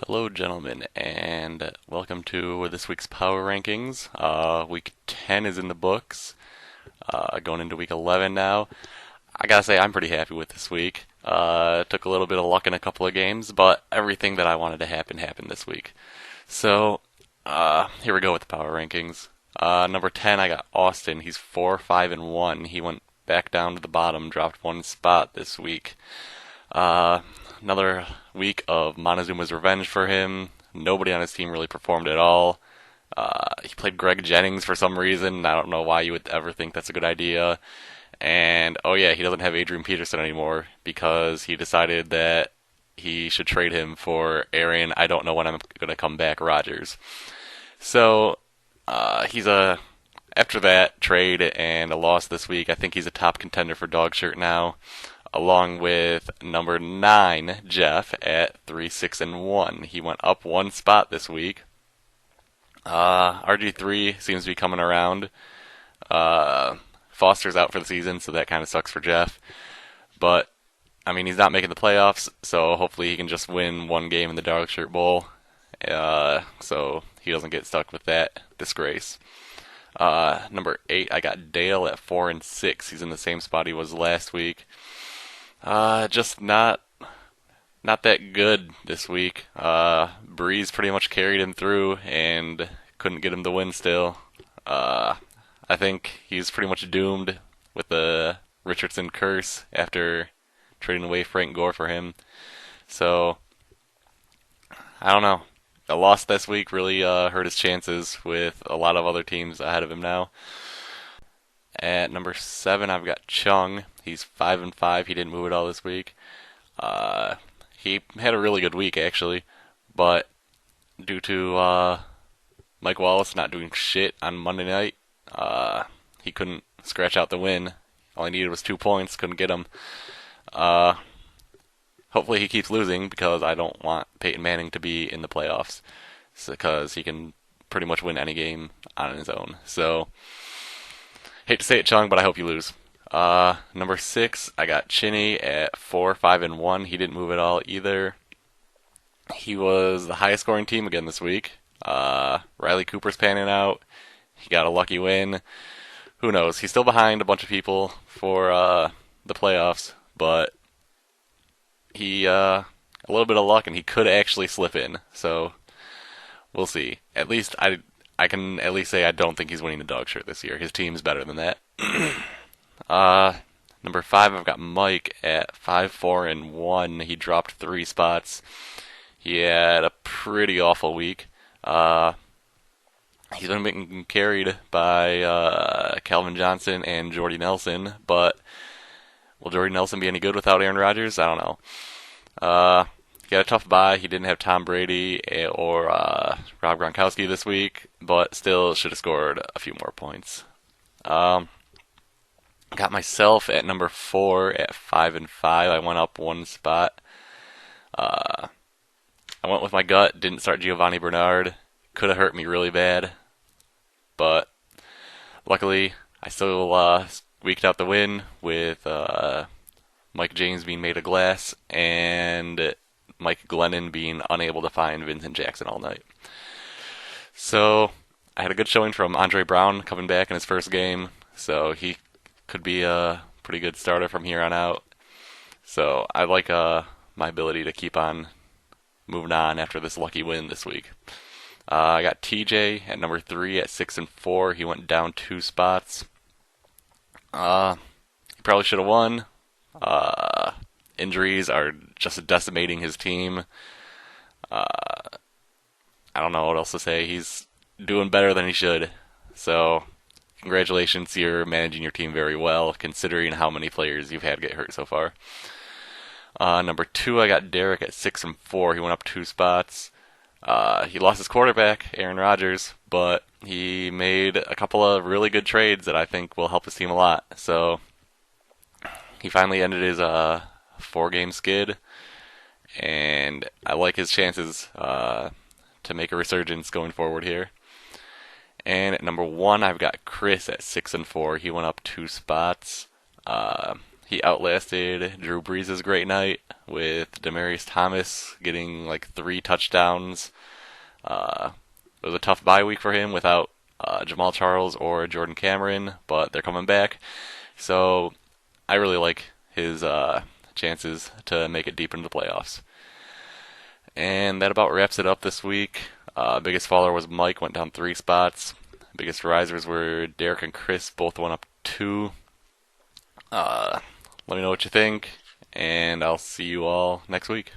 Hello, gentlemen, and welcome to this week's Power Rankings. Week 10 is in the books, going into week 11 now. I gotta say, I'm pretty happy with this week. Took a little bit of luck in a couple of games, but everything that I wanted to happen happened this week. So, here we go with the Power Rankings. Number 10, I got Austin. He's 4, 5, and 1. He went back down to the bottom, dropped one spot this week. Uh, Another week of Montezuma's revenge for him. Nobody on his team really performed at all. He played Greg Jennings for some reason. I don't know why you would ever think that's a good idea. And oh yeah, he doesn't have Adrian Peterson anymore because he decided that he should trade him for Aaron. I don't know when I'm going to come back, Rodgers. So he's a after that trade and a loss this week. I think he's a top contender for dog shirt now, along with number 9, Jeff, at 3, 6, and 1. He went up one spot this week. RG3 seems to be coming around. Foster's out for the season, so that kind of sucks for Jeff. But, I mean, he's not making the playoffs, so hopefully he can just win one game in the Dog Shirt Bowl, so he doesn't get stuck with that disgrace. Number 8, I got Dale at 4 and 6. He's in the same spot he was last week. Just not that good this week. Breeze pretty much carried him through and couldn't get him the win still. I think he's pretty much doomed with the Richardson curse after trading away Frank Gore for him. So, I don't know. A loss this week really hurt his chances with a lot of other teams ahead of him now. At number 7, I've got Chung. He's 5 and 5. He didn't move at all this week. He had a really good week actually, but due to Mike Wallace not doing shit on Monday night, he couldn't scratch out the win. All he needed was 2 points. Couldn't get him. Uh, Hopefully he keeps losing because I don't want Peyton Manning to be in the playoffs, because he can pretty much win any game on his own. So hate to say it, Chung, but I hope you lose. Number 6, I got Chinny at 4, 5, and 1. He didn't move at all either. He was the highest scoring team again this week. Riley Cooper's panning out. He got a lucky win. Who knows? He's still behind a bunch of people for the playoffs, but a little bit of luck and he could actually slip in. So we'll see. At least I can at least say I don't think he's winning the dog shirt this year. His team's better than that. Uh, Number 5, I've got Mike at 5, 4, and 1. He dropped 3 spots. He had a pretty awful week. Uh, he's been being carried by Calvin Johnson and Jordy Nelson, but will Jordy Nelson be any good without Aaron Rodgers? I don't know. He got a tough bye. He didn't have Tom Brady or Rob Gronkowski this week, but still should have scored a few more points. Um, got myself at number 4 at 5 and 5. I went up one spot. Uh, I went with my gut. Didn't start Giovanni Bernard. Could have hurt me really bad, but luckily I still squeaked out the win with Mike James being made of glass and Mike Glennon being unable to find Vincent Jackson all night. So I had a good showing from Andre Brown coming back in his first game, so he could be a pretty good starter from here on out. So I like my ability to keep on moving on after this lucky win this week. I got TJ at number 3 at 6 and 4. He went down 2 spots. He probably should have won. Injuries are just decimating his team. I don't know what else to say. He's doing better than he should. So, congratulations, you're managing your team very well, considering how many players you've had get hurt so far. Number 2, I got Derek at 6 and 4. He went up 2 spots. He lost his quarterback, Aaron Rodgers, but he made a couple of really good trades that I think will help his team a lot. So he finally ended his 4-game skid, and I like his chances to make a resurgence going forward here. And at number 1, I've got Chris at 6 and 4. He went up 2 spots. he outlasted Drew Brees' great night with Demaryius Thomas getting like 3 touchdowns. Uh, it was a tough bye week for him without Jamal Charles or Jordan Cameron, but they're coming back. So I really like his chances to make it deep into the playoffs. And that about wraps it up this week. Biggest faller was Mike, went down 3 spots. Biggest risers were Derek and Chris, both went up 2. Let me know what you think, and I'll see you all next week.